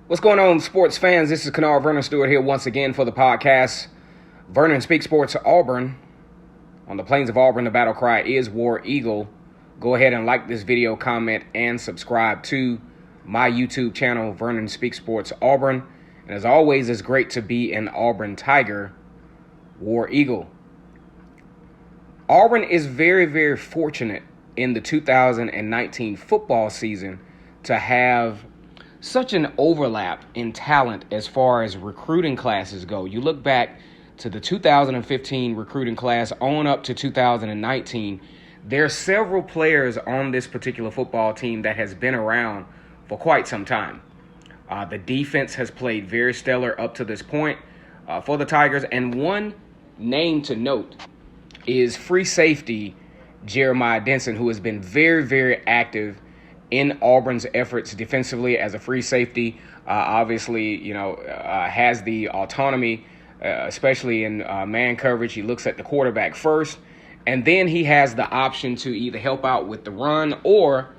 What's going on, sports fans? This is Kennard Vernon Stewart here once again for the podcast. Vernon Speaks Sports Auburn. On the plains of Auburn, the battle cry is War Eagle. Go ahead and like this video, comment, and subscribe to my YouTube channel, Vernon Speaks Sports Auburn. And as always, it's great to be an Auburn Tiger, War Eagle. Auburn is very, very fortunate in the 2019 football season to have such an overlap in talent as far as recruiting classes go. You look back to the 2015 recruiting class on up to 2019, there are several players on this particular football team that has been around for quite some time. The defense has played very stellar up to this point for the Tigers, and one name to note is free safety Jeremiah Dinson, who has been very, very active in Auburn's efforts defensively as a free safety. Obviously, has the autonomy, especially in man coverage. He looks at the quarterback first, and then he has the option to either help out with the run or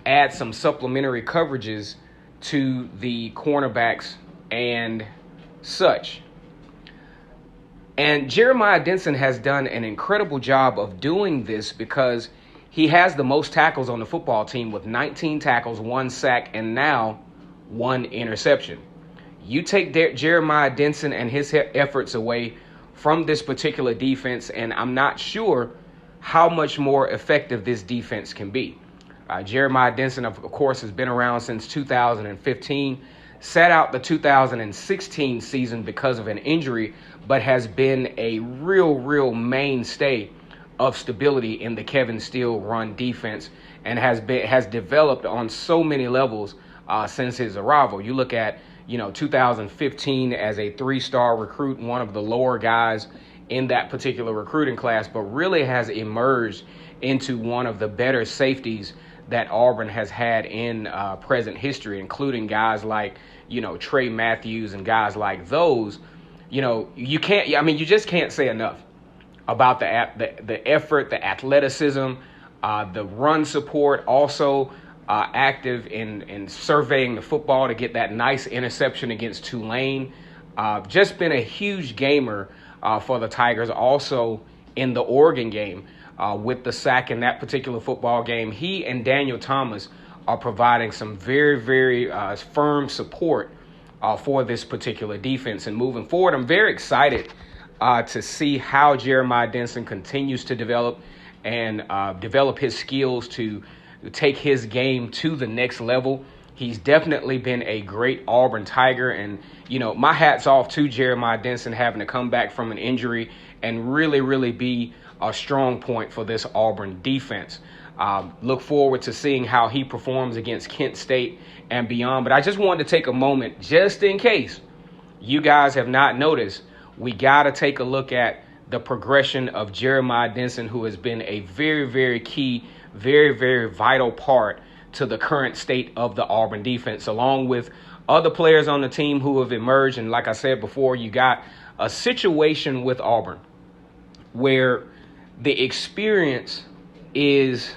add some supplementary coverages to the cornerbacks and such. And Jeremiah Dinson has done an incredible job of doing this because he has the most tackles on the football team with 19 tackles, 1 sack, and now 1 interception. You take Jeremiah Dinson and his efforts away from this particular defense, and I'm not sure how much more effective this defense can be. Jeremiah Dinson, of course, has been around since 2015, sat out the 2016 season because of an injury, but has been a real mainstay of stability in the Kevin Steele run defense, and has developed on so many levels since his arrival. You look at 2015 as a 3-star recruit, one of the lower guys in that particular recruiting class, but really has emerged into one of the better safeties that Auburn has had in present history, including guys like Trey Matthews and guys like those. You just can't say enough about the effort, the athleticism, the run support, also active in surveying the football to get that nice interception against Tulane. Just been a huge gamer for the Tigers. Also in the Oregon game with the sack in that particular football game, he and Daniel Thomas are providing some very, very firm support for this particular defense. And moving forward, I'm very excited to see how Jeremiah Dinson continues to develop and develop his skills to take his game to the next level. He's definitely been a great Auburn Tiger, and my hat's off to Jeremiah Dinson having to come back from an injury and really be a strong point for this Auburn defense. Look forward to seeing how he performs against Kent State and beyond. But I just wanted to take a moment, just in case you guys have not noticed, we got to take a look at the progression of Jeremiah Dinson, who has been a very, very key, very, very vital part to the current state of the Auburn defense, along with other players on the team who have emerged. And like I said before, you got a situation with Auburn where the experience is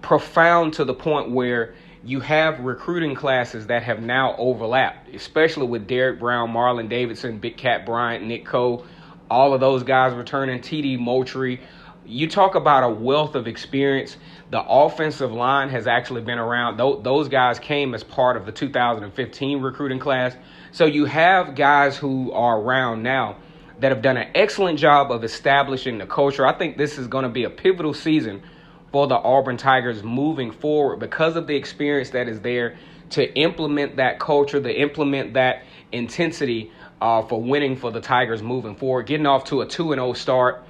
profound to the point where you have recruiting classes that have now overlapped, especially with Derek Brown, Marlon Davidson, Big Cat Bryant, Nick Coe, all of those guys returning, T.D. Moultrie. You talk about a wealth of experience. The offensive line has actually been around. Those guys came as part of the 2015 recruiting class. So you have guys who are around now that have done an excellent job of establishing the culture. I think this is going to be a pivotal season for the Auburn Tigers moving forward because of the experience that is there to implement that culture, to implement that intensity for winning for the Tigers moving forward. Getting off to a 2-0 start,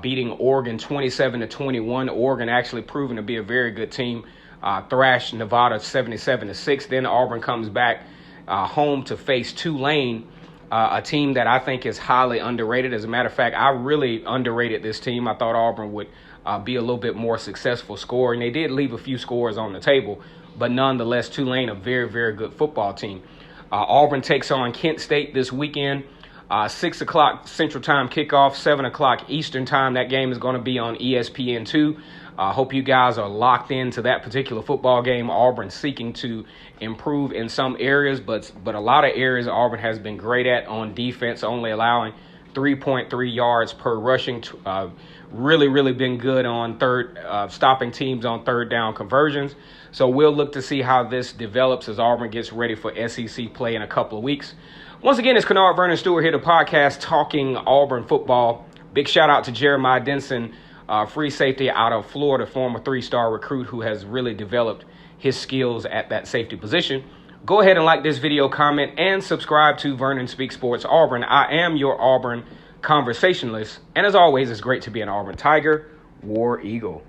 beating Oregon 27-21. Oregon actually proving to be a very good team. Thrashed Nevada 77-6. Then Auburn comes back home to face Tulane, a team that I think is highly underrated. As a matter of fact, I really underrated this team. I thought Auburn would be a little bit more successful scoring. They did leave a few scores on the table, but nonetheless, Tulane, a very, very good football team. Auburn takes on Kent State this weekend. 6 o'clock Central Time kickoff, 7 o'clock Eastern Time. That game is going to be on ESPN2. I hope you guys are locked into that particular football game. Auburn seeking to improve in some areas, but a lot of areas Auburn has been great at on defense, only allowing 3.3 yards per rushing. Really been good on stopping teams on third down conversions. So we'll look to see how this develops as Auburn gets ready for SEC play in a couple of weeks. Once again, it's Kennard Vernon Stewart here, the podcast talking Auburn football. Big shout out to Jeremiah Dinson, free safety out of Florida, former 3-star recruit who has really developed his skills at that safety position. Go ahead and like this video, comment, and subscribe to Vernon Speaks Sports Auburn. I am your Auburn conversationalist, and as always, it's great to be an Auburn Tiger, War Eagle.